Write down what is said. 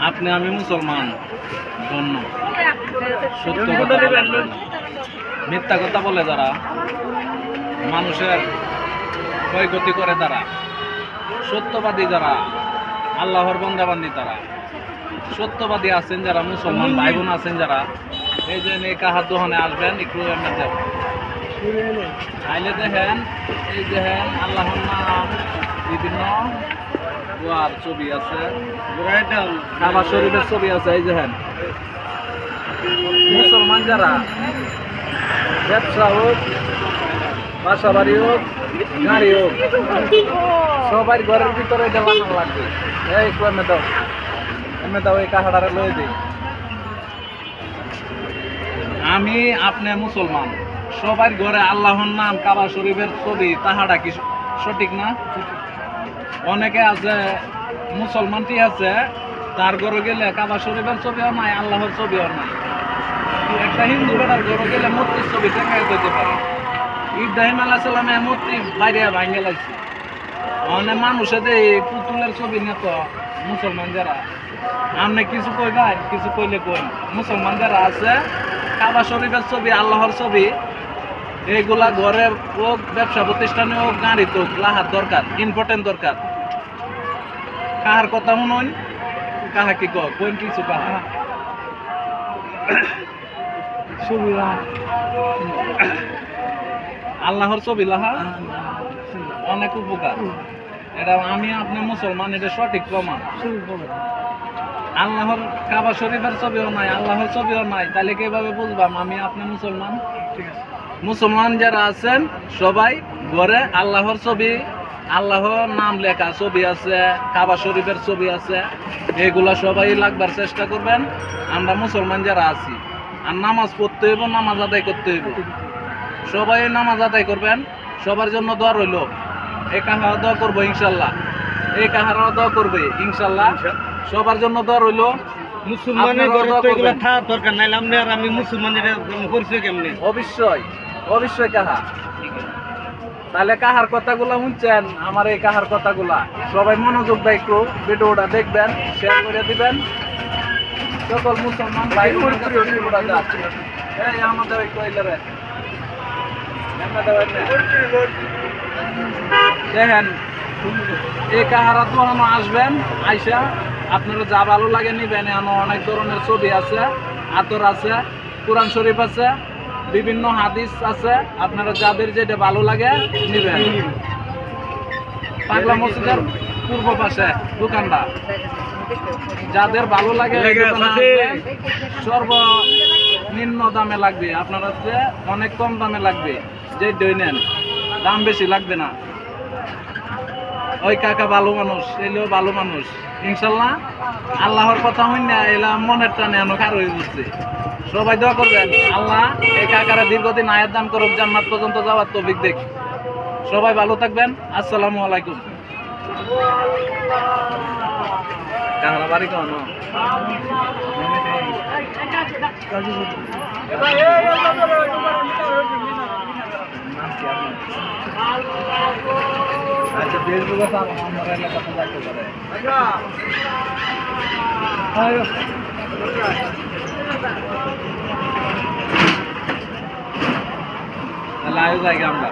আপনি আমি মুসলমান জন্য সত্য কথা বলবেন, মিথ্যা কথা বলে যারা মানুষের ক্ষয়ক্ষতি করে, তারা সত্যবাদী, যারা আল্লাহর বান্দাবান্দি, তারা সত্যবাদী আছেন যারা, মুসলমান ভাই বোন আছেন যারা, এই যে এই কাহার দোকানে আসবেন, একটু আইলে দেখেন, এই দেখেন আল্লাহর নাম, বিভিন্ন দোয়ার ছবি আছে, কাবা শরীফের ছবি আছে। এই দেখেন মুসলমান যারা ব্যবসা হোক, বাসা বাড়ি হোক, গাড়ি হোক, সবাই ঘরের ভিতরে এটা বানানো লাগবে। এই এমনি দাও, এমনি দাও, এই কাহাটারে লয়ে দিই। আমি আপনি মুসলমান, সবার ঘরে আল্লাহর নাম, কাবা শরীফের ছবি, তাহাটা কি সঠিক না? অনেকে আছে মুসলমানটি আছে, তার ঘরে গেলে কাবা শরীফের ছবিও নাই, আল্লাহর ছবিও নাই। একটা হিন্দু বেটার ঘরে গেলে মূর্তির ছবি দেখাই দিতে পারে। ইব্রাহিম আলাইহিস সালামের মূর্তি বাইরে ভাঙে লাগছে, অনেক মানুষের পুতুলের ছবি নিয়ে তো মুসলমান যারা, আপনি কিছু কইবেন, কিছু কইলে কই, মুসলমান যারা আছে কাবা শরীফের ছবি, আল্লাহর ছবি, এইগুলা ঘরে হোক, ব্যবসা প্রতিষ্ঠানে হোক, গাড়িতে হোক, লাহার দরকার, ইম্পর্টেন্ট দরকার। কাহার কথা শুনুন, কাহা কি কোন কিছু কাহা ছবি আল্লাহর ছবি লাহা অনেক উপকার। এটা আমি আপনি মুসলমান, এটা সঠিক প্রমাণ। আল্লাহর কাবা শরীফের ছবিও নাই, আল্লাহর ছবিও নাই, তাহলে কিভাবে বুঝবাম আমি আপনি মুসলমান? মুসলমান যারা আছেন সবাই ঘরে আল্লাহর ছবি, আল্লাহর নাম লেখা ছবি আছে, কাবা শরীফের ছবি আছে, এগুলা সবাই লাগবার চেষ্টা করবেন। আমরা মুসলমান যারা আছি, আর নামাজ পড়তে হইব, নামাজ আদায় করতে হইব, সবাই নামাজ আদায় করবেন। সবার জন্য দোয়া রইল, এই কাহারা দোয়া করবো ইনশাল্লাহ, এই কাহারা দোয়া করবে ইনশাল্লাহ, সবার জন্য দোয়া রইল। মুসলমানের দরকার নাই, আমি মুসলমানের পরিচয় কেমনি? অবশ্যই অবশ্যই কাহা। তাহলে কাহার কথাগুলা শুনছেন, আমার এই কাহার কথাগুলা সবাই মনোযোগ দেয়, একটু ভিডিওটা দেখবেন, শেয়ার করে দিবেন। সকল মুসলমান ভাই আমাদের দেখেন, এই কাহারা তো আসবেন, আইসা আপনারা যা ভালো লাগে নিবেন। এমন অনেক ধরনের ছবি আছে, আতর আছে, কোরআন শরীফ আছে, বিভিন্ন হাদিস আছে, আপনারা যাদের যেটা ভালো লাগে নিবেন। পাগলা মসজিদের পূর্ব পাশে দোকানটা, যাদের ভালো লাগে সর্বনিম্ন দামে লাগবে, আপনারা অনেক কম দামে লাগবে, যে দই নেন দাম বেশি লাগবে না। ওই কাকা ভালো মানুষ, এলেও ভালো মানুষ ইনশাল্লাহ। আল্লাহর কথা হই না, এলাম মনের টানে খার হয়ে যাচ্ছে। সবাই দোয়া করবেন, আল্লাহ এই কাকারা দীর্ঘদিন আয়াত দান করুক, জান্নাত পর্যন্ত যাওয়ার তৌফিক দেখ। সবাই ভালো থাকবেন, আসসালামু আলাইকুম। কাহারা বাড়ি কেন আচ্ছা, ফেসবুকে আমার এলাকাতে যাইতে পারে। লাইভ জায়গা আমরা